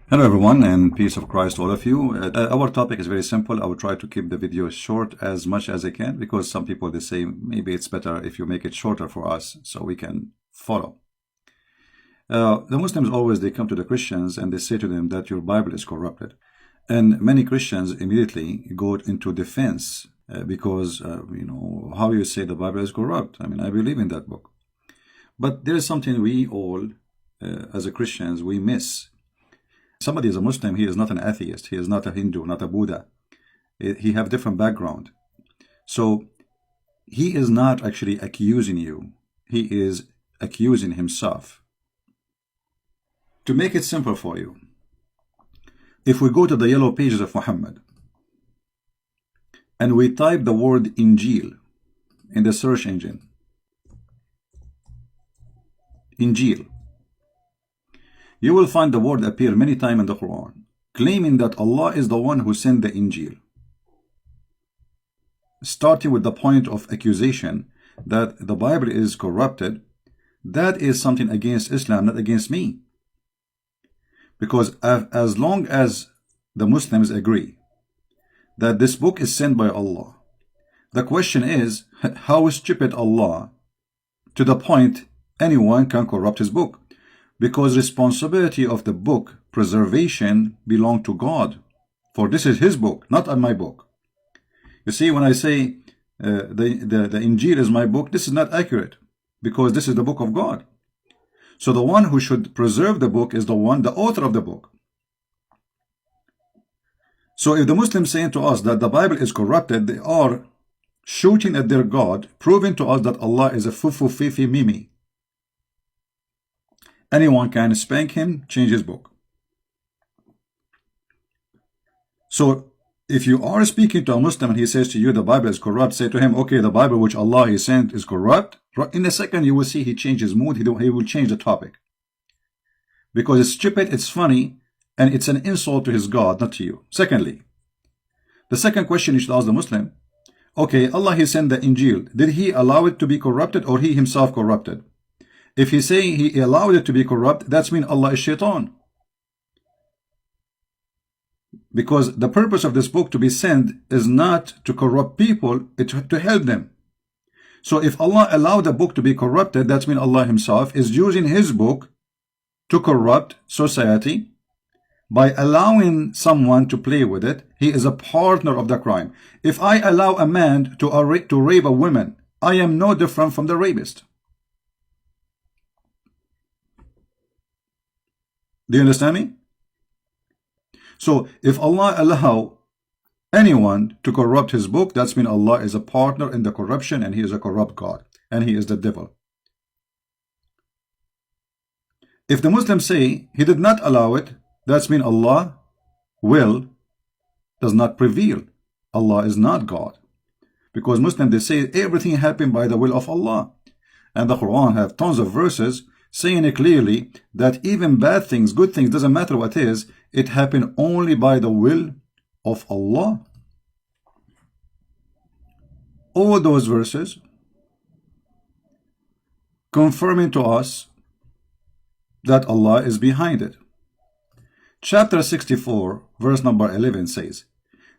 Hello everyone, and peace of Christ to all of you. Our topic is very simple. I will try to keep the video short as much as I can because some people they say maybe it's better if you make it shorter for us so we can follow. The Muslims always they come to the Christians and they say to them that your Bible is corrupted, and many Christians immediately go into defense because how you say the Bible is corrupt? I mean, I believe in that book, but there is something we all as a Christians we miss. Somebody is a Muslim, he is not an atheist, he is not a Hindu, not a Buddha. He have different background. So he is not actually accusing you. He is accusing himself. To make it simple for you, if we go to the yellow pages of Muhammad and we type the word Injil in the search engine, Injil, you will find the word appear many times in the Quran, claiming that Allah is the one who sent the Injil. Starting with the point of accusation that the Bible is corrupted, that is something against Islam, not against me. Because as long as the Muslims agree that this book is sent by Allah, the question is, how stupid Allah to the point anyone can corrupt his book? Because responsibility of the book preservation belong to God, for this is his book, not my book. You see, when I say the Injil is my book, this is not accurate because this is the book of God. So the one who should preserve the book is the author of the book. So if the Muslims saying to us that the Bible is corrupted, they are shooting at their God, proving to us that Allah is a fufu fifi mimi. Anyone can spank him, change his book. So if you are speaking to a Muslim and he says to you the Bible is corrupt, say to him, okay, the Bible which Allah he sent is corrupt. In a second you will see he changes mood, he will change the topic. Because it's stupid, it's funny, and it's an insult to his God, not to you. Secondly, the second question you should ask the Muslim, okay, Allah he sent the Injil, did he allow it to be corrupted or he himself corrupted? If he's saying he allowed it to be corrupt, that's mean Allah is shaitan. Because the purpose of this book to be sent is not to corrupt people, it's to help them. So if Allah allowed the book to be corrupted, that's mean Allah himself is using his book to corrupt society. By allowing someone to play with it, he is a partner of the crime. If I allow a man to rape a woman, I am no different from the rapist. Do you understand me? So if Allah allow anyone to corrupt his book, that's mean Allah is a partner in the corruption and he is a corrupt God and he is the devil. If the Muslims say he did not allow it, that's mean Allah will does not prevail. Allah is not God. Because Muslims they say everything happened by the will of Allah. And the Quran have tons of verses saying it clearly that even bad things, good things, doesn't matter what is, it happened only by the will of Allah. All those verses confirming to us that Allah is behind it. Chapter 64, verse number 11 says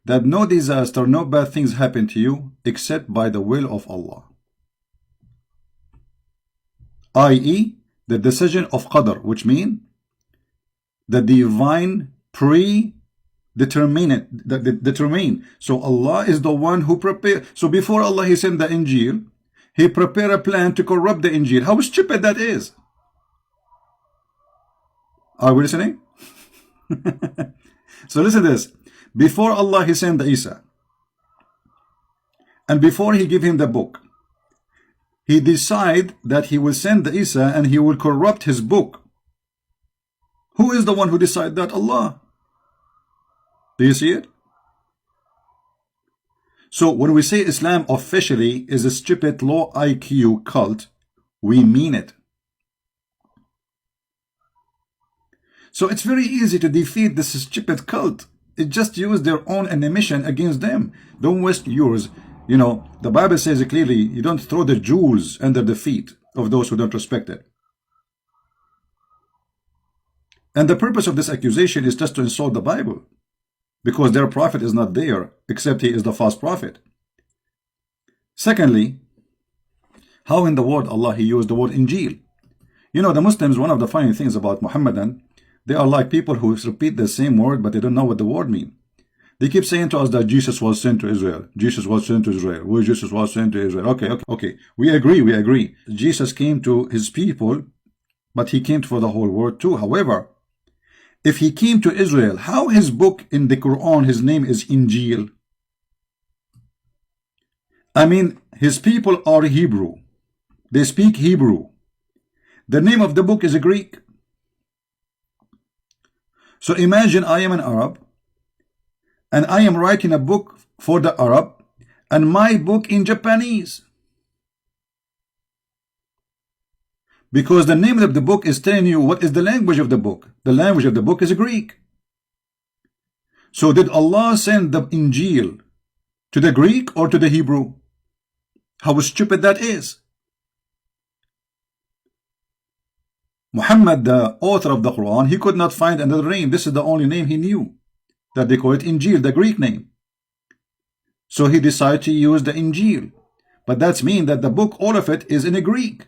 that no disaster, no bad things happen to you except by the will of Allah. I.e., the decision of Qadr, which means the divine determine. So Allah is the one who prepared. So before Allah he sent the Injil, he prepared a plan to corrupt the Injil. How stupid that is. Are we listening? So listen to this. Before Allah he sent the Isa, and before he gave him the book, he decided that he will send the Isa and he will corrupt his book. Who is the one who decided that? Allah. Do you see it? So when we say Islam officially is a stupid low IQ cult, we mean it. So it's very easy to defeat this stupid cult. It just use their own ammunition against them. Don't waste yours. You know, the Bible says it clearly, you don't throw the jewels under the feet of those who don't respect it. And the purpose of this accusation is just to insult the Bible, because their prophet is not there, except he is the false prophet. Secondly, how in the word Allah he used the word Injil? You know, the Muslims, one of the funny things about Muhammadan, they are like people who repeat the same word, but they don't know what the word means. They keep saying to us that Jesus was sent to Israel. Jesus was sent to Israel. Well, Jesus was sent to Israel. Okay. We agree. Jesus came to his people, but he came for the whole world too. However, if he came to Israel, how his book in the Quran, his name is Injil? I mean, his people are Hebrew. They speak Hebrew. The name of the book is Greek. So imagine I am an Arab, and I am writing a book for the Arab, and my book in Japanese. Because the name of the book is telling you what is the language of the book. The language of the book is Greek. So did Allah send the Injil to the Greek or to the Hebrew? How stupid that is. Muhammad, the author of the Quran, he could not find another name. This is the only name he knew, that they call it Injil, the Greek name. So he decided to use the Injil. But that's mean that the book, all of it, is in a Greek.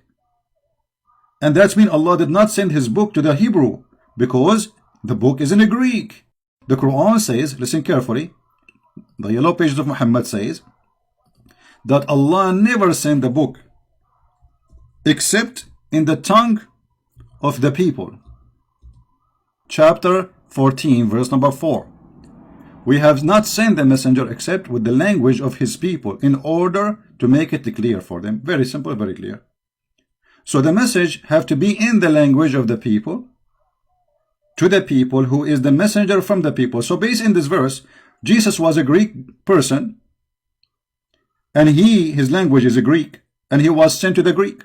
And that's mean Allah did not send his book to the Hebrew, because the book is in a Greek. The Quran says, listen carefully, the yellow pages of Muhammad says, that Allah never sent the book except in the tongue of the people. Chapter 14, verse number 4. We have not sent the messenger except with the language of his people, in order to make it clear for them. Very simple, very clear. So the message have to be in the language of the people, to the people, who is the messenger from the people. So based in this verse, Jesus was a Greek person, and his language is a Greek, and he was sent to the Greek.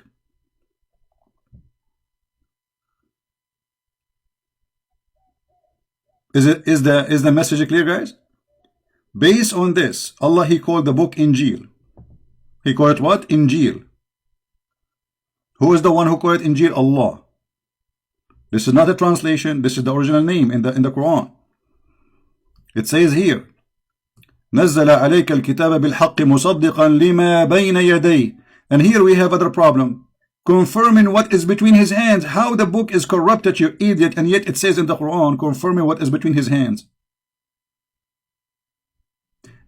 Is the message clear, guys? Based on this, Allah, he called the book Injil. He called it what? Injil. Who is the one who called it Injil? Allah. This is not a translation. This is the original name in the Quran. It says here, نزل عليك الكتاب بالحق مصدقا لما بين يديه. And here we have other problem. Confirming what is between his hands. How the book is corrupted, you idiot, and yet it says in the Quran, confirming what is between his hands.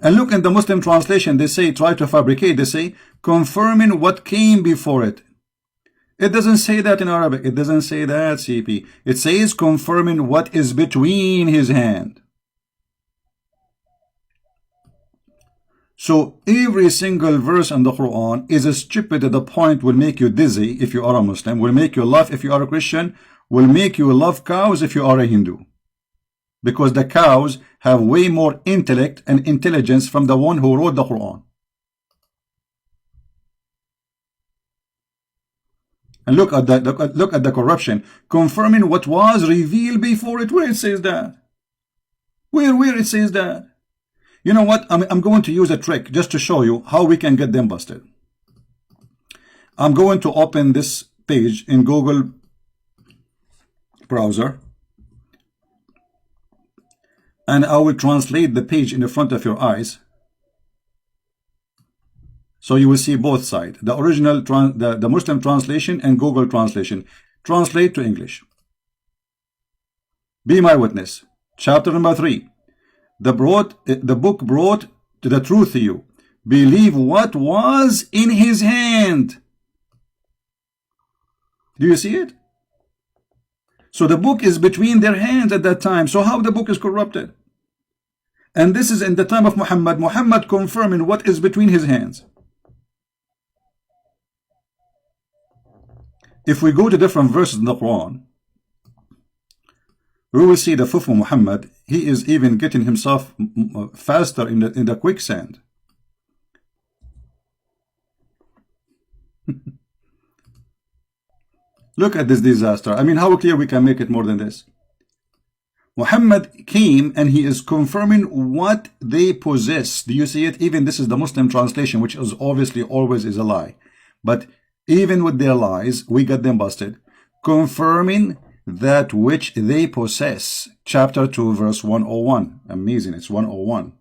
And look in the Muslim translation, they say, try to fabricate, they say, confirming what came before it. It doesn't say that in Arabic. It doesn't say that, CP. It says confirming what is between his hand. So every single verse in the Quran is stupid to the point will make you dizzy if you are a Muslim, will make you laugh if you are a Christian, will make you love cows if you are a Hindu. Because the cows have way more intellect and intelligence from the one who wrote the Quran. And look at the corruption, confirming what was revealed before it. Where it says that? Where it says that? You know what? I'm going to use a trick just to show you how we can get them busted. I'm going to open this page in Google browser, and I will translate the page in the front of your eyes, so you will see both sides, the original the Muslim translation and Google translation. Translate to English. Be my witness. Chapter number 3. The book brought to the truth to you. Believe what was in his hand. Do you see it? So the book is between their hands at that time. So how the book is corrupted? And this is in the time of Muhammad. Muhammad confirming what is between his hands. If we go to different verses in the Quran, we will see the Fufu Muhammad, he is even getting himself faster in the quicksand. Look at this disaster. I mean, how clear we can make it more than this? Muhammad came and he is confirming what they possess. Do you see it? Even this is the Muslim translation, which is obviously always is a lie. But even with their lies, we got them busted. Confirming that which they possess. Chapter 2, verse 101. Amazing, it's 101.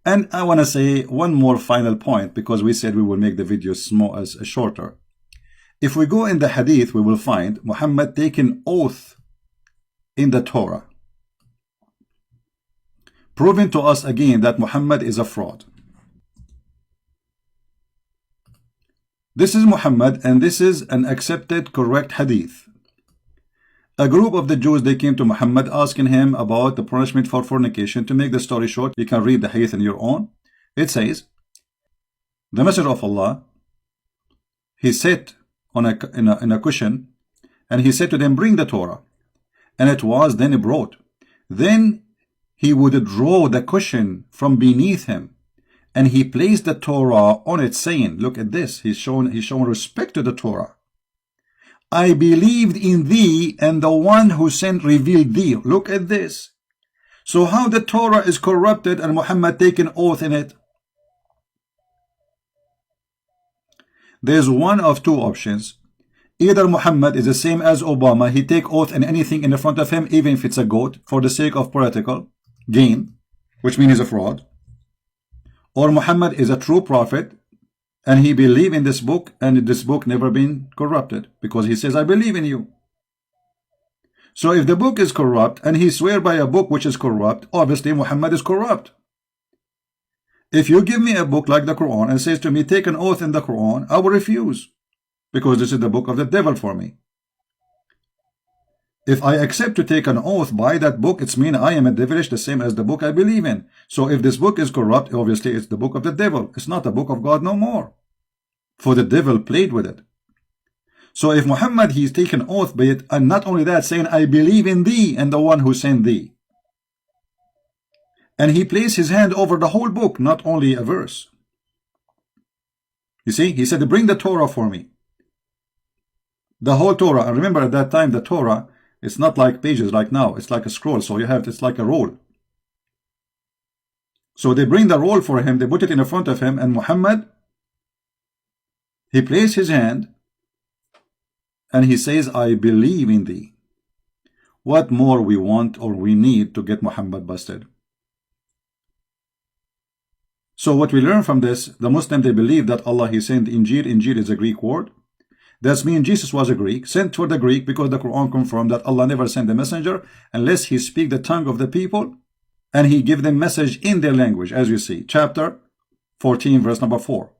And I want to say one more final point, because we said we will make the video shorter. If we go in the hadith, we will find Muhammad taking oath in the Torah, proving to us again that Muhammad is a fraud. This is Muhammad, and this is an accepted, correct hadith. A group of the Jews, they came to Muhammad asking him about the punishment for fornication. To make the story short, you can read the hadith on your own. It says, the Messenger of Allah, he sat on in a cushion, and he said to them, bring the Torah. And it was then brought. Then he would draw the cushion from beneath him, and he placed the Torah on it, saying, look at this, he's shown respect to the Torah. I believed in thee, and the one who sent revealed thee. Look at this. So how the Torah is corrupted and Muhammad taken oath in it? There's one of two options. Either Muhammad is the same as Obama, he take oath in anything in the front of him, even if it's a goat, for the sake of political gain, which means he's a fraud. Or Muhammad is a true prophet, and he believe in this book, and this book never been corrupted, because he says, I believe in you. So if the book is corrupt, and he swear by a book which is corrupt, obviously Muhammad is corrupt. If you give me a book like the Quran and says to me, take an oath in the Quran, I will refuse, because this is the book of the devil for me. If I accept to take an oath by that book, it's mean I am a devilish, the same as the book I believe in. So if this book is corrupt, obviously it's the book of the devil. It's not the book of God no more, for the devil played with it. So if Muhammad, he's taken oath by it, and not only that, saying, I believe in thee and the one who sent thee. And he placed his hand over the whole book, not only a verse. You see, he said, bring the Torah for me. The whole Torah. And remember, at that time, the Torah, it's not like pages like now. It's like a scroll. So you have, it's like a roll. So they bring the roll for him. They put it in front of him. And Muhammad, he placed his hand, and he says, I believe in thee. What more we want or we need to get Muhammad busted? So what we learn from this, the Muslim, they believe that Allah, he sent Injil. Injil is a Greek word. That means Jesus was a Greek, sent for the Greek, because the Quran confirmed that Allah never sent a messenger unless he speak the tongue of the people, and he give them message in their language, as you see. Chapter 14, verse number 4.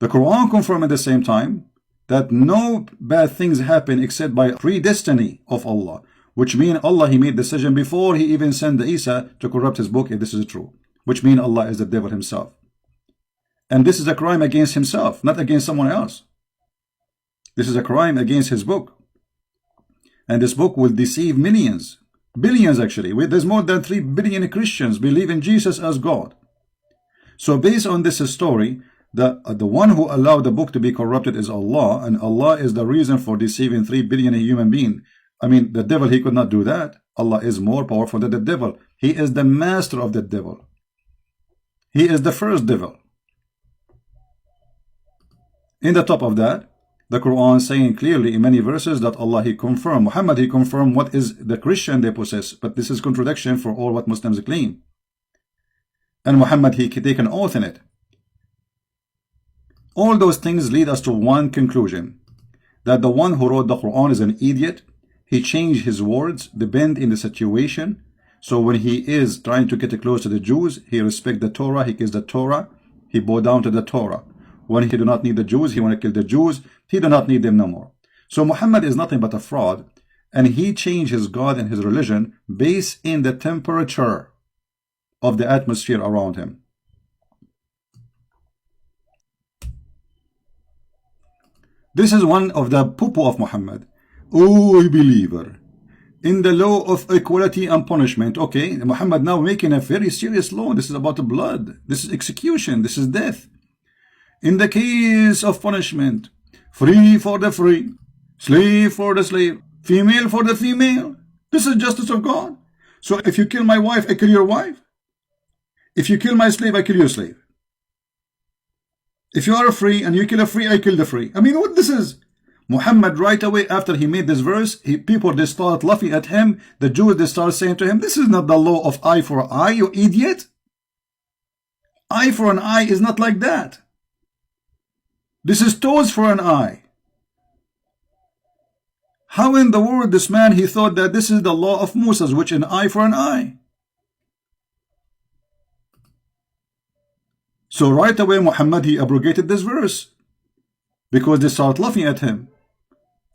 The Quran confirmed at the same time that no bad things happen except by predestiny of Allah, which means Allah, he made decision before he even sent Isa to corrupt his book, if this is true. Which means Allah is the devil himself. And this is a crime against himself, not against someone else. This is a crime against his book. And this book will deceive millions, billions actually. There's more than 3 billion Christians believe in Jesus as God. So based on this story, the one who allowed the book to be corrupted is Allah, and Allah is the reason for deceiving 3 billion human beings. I mean, the devil, he could not do that. Allah is more powerful than the devil. He is the master of the devil. He is the first devil. In the top of that, the Quran saying clearly in many verses that Allah, he confirmed, Muhammad, he confirmed what is the Christian they possess. But this is contradiction for all what Muslims claim. And Muhammad, he take an oath in it. All those things lead us to one conclusion, that the one who wrote the Quran is an idiot. He changed his words, depend in the situation. So when he is trying to get close to the Jews, he respect the Torah, he gives the Torah, he bow down to the Torah. When he do not need the Jews, he want to kill the Jews, he do not need them no more. So Muhammad is nothing but a fraud, and he changed his God and his religion based in the temperature of the atmosphere around him. This is one of the poo-poo of Muhammad. Oh, believer, in the law of equality and punishment. Okay, Muhammad now making a very serious law. This is about the blood. This is execution. This is death. In the case of punishment, free for the free, slave for the slave, female for the female. This is justice of God. So if you kill my wife, I kill your wife. If you kill my slave, I kill your slave. If you are free and you kill a free, I kill the free. I mean, what this is? Muhammad, right away after he made this verse, people, they start laughing at him. The Jews, they start saying to him, this is not the law of eye for eye, you idiot. Eye for an eye is not like that. This is toes for an eye. How in the world this man, he thought that this is the law of Moses, which an eye for an eye? So right away Muhammad, he abrogated this verse because they start laughing at him.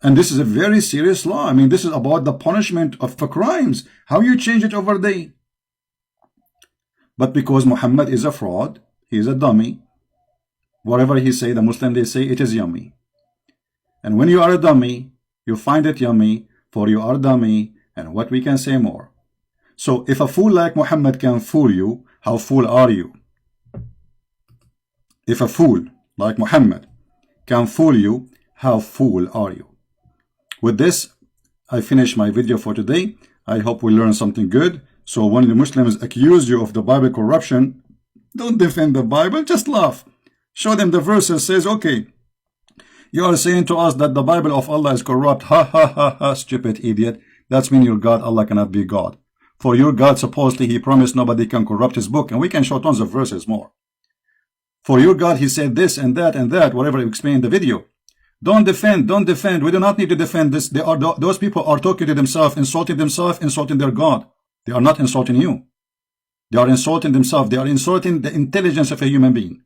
And this is a very serious law. I mean, this is about the punishment for crimes. How you change it overnight? But because Muhammad is a fraud, he is a dummy. Whatever he say, the Muslim, they say it is yummy. And when you are a dummy, you find it yummy, for you are dummy, and what we can say more. So if a fool like Muhammad can fool you, how fool are you? If a fool like Muhammad can fool you, how fool are you? With this, I finish my video for today. I hope we learn something good. So when the Muslims accuse you of the Bible corruption, don't defend the Bible, just laugh. Show them the verses says, okay, you are saying to us that the Bible of Allah is corrupt. Ha ha ha ha, stupid idiot. That's mean your God, Allah cannot be God. For your God, supposedly, he promised nobody can corrupt his book. And we can show tons of verses more. For your God, he said this and that, whatever you explain in the video. Don't defend, don't defend. We do not need to defend this. Those people are talking to themselves, insulting their God. They are not insulting you. They are insulting themselves. They are insulting the intelligence of a human being.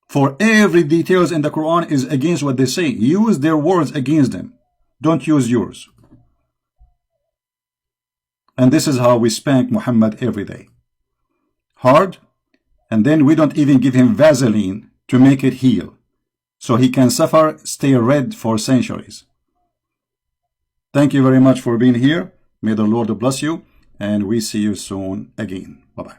For every details in the Quran is against what they say. Use their words against them. Don't use yours. And this is how we spank Muhammad every day. Hard. And then we don't even give him Vaseline to make it heal. So he can suffer, stay red for centuries. Thank you very much for being here. May the Lord bless you. And we see you soon again. Bye-bye.